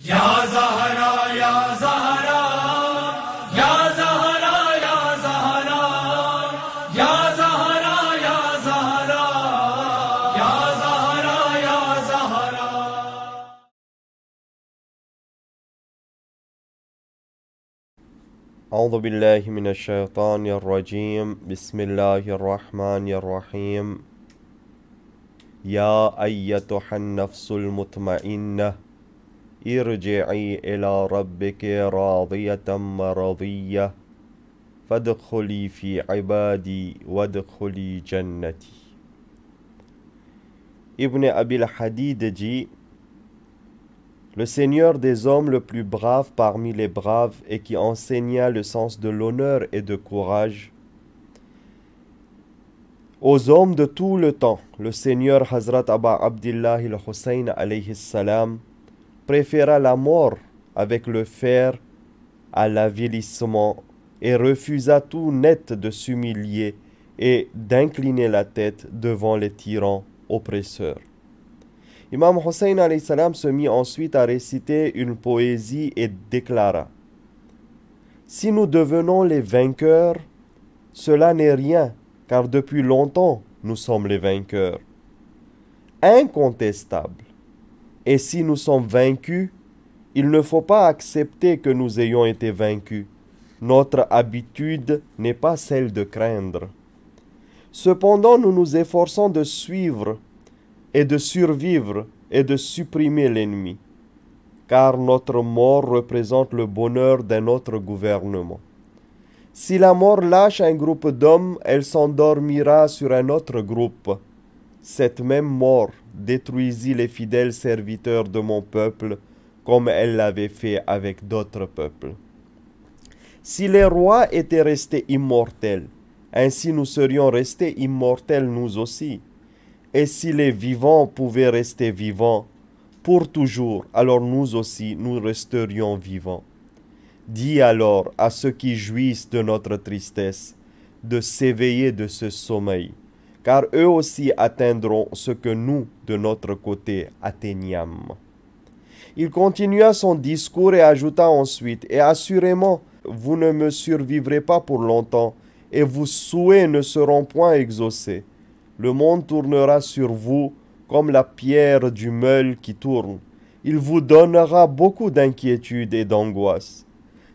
Ya Zahra, Ya Zahra, Ya Zahra, Ya Zahra, Ya Zahra, Ya Zahra, Ya Zahra, Ya Zahra. أعوذ بالله من الشيطان الرجيم بسم الله الرحمن الرحيم يا أيتها النفس المطمئنة ارجعي إلى ربك راضية مرضية فادخلي في عبادي وادخلي جنتي. Ibn Abil Hadid dit: Le Seigneur des hommes le plus brave parmi les braves et qui enseigna le sens de l'honneur et de courage aux hommes de tout le temps, le Seigneur Hazrat Aba Abdillah al-Hussein alayhi salam préféra la mort avec le fer à l'avilissement et refusa tout net de s'humilier et d'incliner la tête devant les tyrans oppresseurs. Imam Hussein alayhi salam se mit ensuite à réciter une poésie et déclara: Si nous devenons les vainqueurs, cela n'est rien, car depuis longtemps nous sommes les vainqueurs. Incontestable. Et si nous sommes vaincus, il ne faut pas accepter que nous ayons été vaincus. Notre habitude n'est pas celle de craindre. Cependant, nous nous efforçons de suivre et de survivre et de supprimer l'ennemi, car notre mort représente le bonheur d'un autre gouvernement. Si la mort lâche un groupe d'hommes, elle s'endormira sur un autre groupe. Cette même mort détruisit les fidèles serviteurs de mon peuple, comme elle l'avait fait avec d'autres peuples. Si les rois étaient restés immortels, ainsi nous serions restés immortels nous aussi. Et si les vivants pouvaient rester vivants pour toujours, alors nous aussi nous resterions vivants. Dis alors à ceux qui jouissent de notre tristesse de s'éveiller de ce sommeil, car eux aussi atteindront ce que nous, de notre côté, atteignâmes. Il continua son discours et ajouta ensuite: Et assurément, vous ne me survivrez pas pour longtemps, et vos souhaits ne seront point exaucés. Le monde tournera sur vous comme la pierre du meule qui tourne. Il vous donnera beaucoup d'inquiétude et d'angoisse.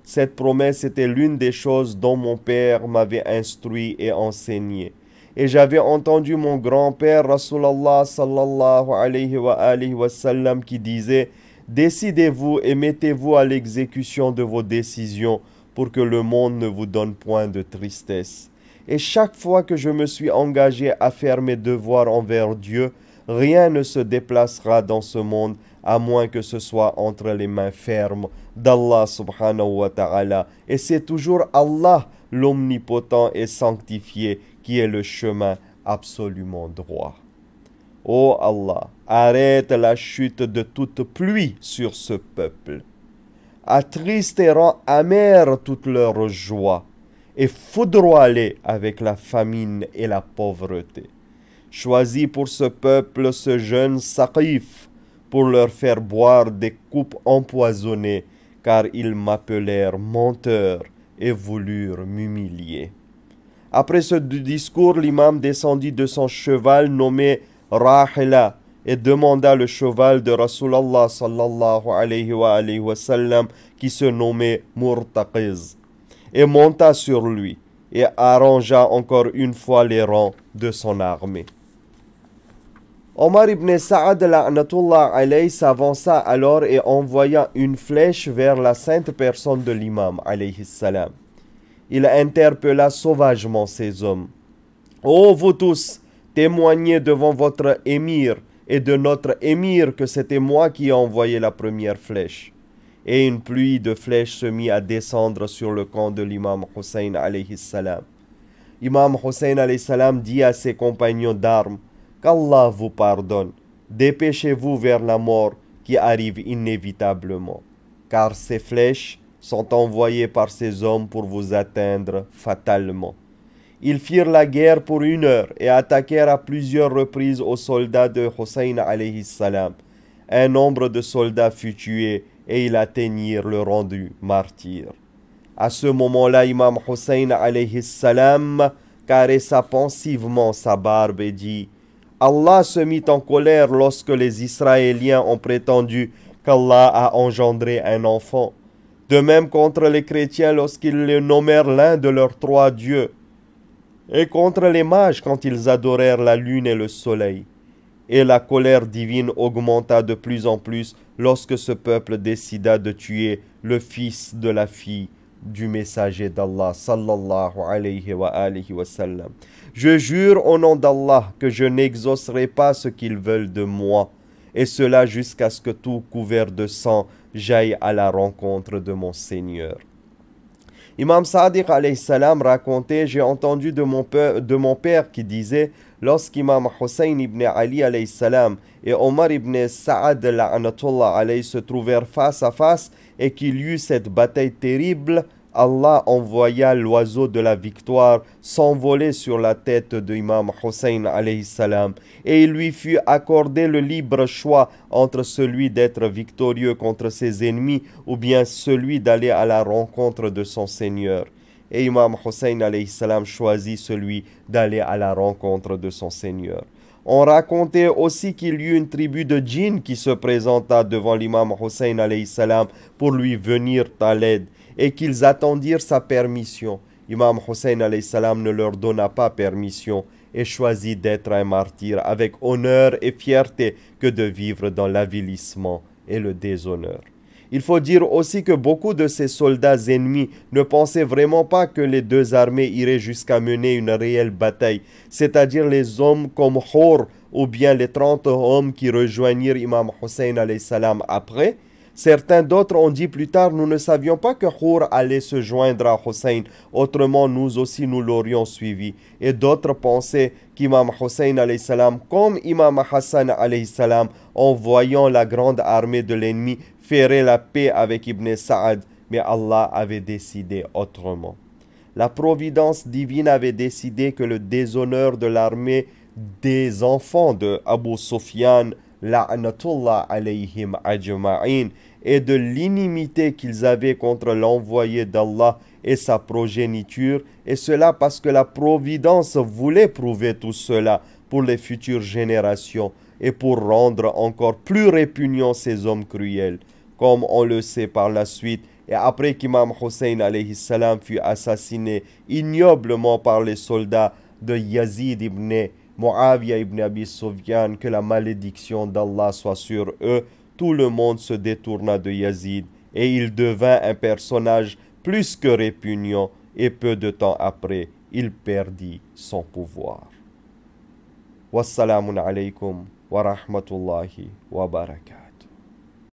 Cette promesse était l'une des choses dont mon père m'avait instruit et enseigné. Et j'avais entendu mon grand-père Rasulallah sallallahu alayhi wa sallam qui disait: Décidez-vous et mettez-vous à l'exécution de vos décisions pour que le monde ne vous donne point de tristesse. Et chaque fois que je me suis engagé à faire mes devoirs envers Dieu, rien ne se déplacera dans ce monde à moins que ce soit entre les mains fermes d'Allah subhanahu wa ta'ala. Et c'est toujours Allah, l'omnipotent et sanctifié, qui est le chemin absolument droit. Ô Allah, arrête la chute de toute pluie sur ce peuple. Attriste et rend amère toute leur joie, et foudroie-les avec la famine et la pauvreté. Choisis pour ce peuple ce jeune Saqif, pour leur faire boire des coupes empoisonnées, car ils m'appelèrent menteur et voulurent m'humilier. Après ce discours, l'imam descendit de son cheval nommé Rahila et demanda le cheval de Rasulallah sallallahu alayhi wa sallam qui se nommait Murtaqiz, et monta sur lui et arrangea encore une fois les rangs de son armée. Omar ibn Sa'ad la'natullah alayhi s'avança alors et envoya une flèche vers la sainte personne de l'imam alayhi salam. Il interpella sauvagement ces hommes. Ô vous tous, témoignez devant votre émir et de notre émir que c'était moi qui ai envoyé la première flèche. Et une pluie de flèches se mit à descendre sur le camp de l'imam Hussein alayhi salam. Imam Hussein alayhi salam dit à ses compagnons d'armes: Qu'Allah vous pardonne, dépêchez-vous vers la mort qui arrive inévitablement, car ces flèches sont envoyées par ces hommes pour vous atteindre fatalement. Ils firent la guerre pour 1 heure et attaquèrent à plusieurs reprises aux soldats de Hussein alayhi salam. un nombre de soldats fut tué et ils atteignirent le rang du martyr. À ce moment-là, Imam Hussein alayhi salam caressa pensivement sa barbe et dit: Allah se mit en colère lorsque les Israéliens ont prétendu qu'Allah a engendré un enfant. De même contre les chrétiens lorsqu'ils le nommèrent l'un de leurs 3 dieux. Et contre les mages quand ils adorèrent la lune et le soleil. Et la colère divine augmenta de plus en plus lorsque ce peuple décida de tuer le fils de la fille du messager d'Allah sallallahu alayhi wa alihi wa sallam. Je jure au nom d'Allah que je n'exaucerai pas ce qu'ils veulent de moi, et cela jusqu'à ce que tout couvert de sang j'aille à la rencontre de mon Seigneur. Imam Sadiq alayhi salam racontait: j'ai entendu de mon père qui disait, lorsqu'Imam Hussein ibn Ali alayhi salam et Omar ibn Sa'ad la'anatullah alayhi se trouvèrent face à face et qu'il y eut cette bataille terrible, Allah envoya l'oiseau de la victoire s'envoler sur la tête de Imam Hussein alayhi salam, et il lui fut accordé le libre choix entre celui d'être victorieux contre ses ennemis ou bien celui d'aller à la rencontre de son Seigneur. Et Imam Hussein alayhi salam choisit celui d'aller à la rencontre de son Seigneur. On racontait aussi qu'il y eut une tribu de djinns qui se présenta devant l'imam Hussein alayhi salam pour lui venir à l'aide et qu'ils attendirent sa permission. Imam Hussein alayhi salam ne leur donna pas permission et choisit d'être un martyr avec honneur et fierté que de vivre dans l'avilissement et le déshonneur. Il faut dire aussi que beaucoup de ces soldats ennemis ne pensaient vraiment pas que les 2 armées iraient jusqu'à mener une réelle bataille, c'est-à-dire les hommes comme Hur ou bien les 30 hommes qui rejoignirent Imam Hussein alayhi salam après. Certains d'autres ont dit plus tard: nous ne savions pas que Hur allait se joindre à Hussein, autrement nous aussi nous l'aurions suivi. Et d'autres pensaient qu'Imam Hussein alayhi salam, comme Imam Hassan alayhi salam, en voyant la grande armée de l'ennemi, ferait la paix avec Ibn Sa'ad, mais Allah avait décidé autrement. La providence divine avait décidé que le déshonneur de l'armée des enfants de Abu Sufyan, la'natullah alayhim ajma'in, et de l'inimité qu'ils avaient contre l'envoyé d'Allah et sa progéniture, et cela parce que la providence voulait prouver tout cela pour les futures générations et pour rendre encore plus répugnants ces hommes cruels, comme on le sait par la suite. Et après qu'Imam Hussein alayhi salam fut assassiné ignoblement par les soldats de Yazid ibn Muawiyah ibn Abi Sufyan, que la malédiction d'Allah soit sur eux, tout le monde se détourna de Yazid et il devint un personnage plus que répugnant, et peu de temps après, il perdit son pouvoir. Wassalamun alaykum wa rahmatullahi wa barakatuh.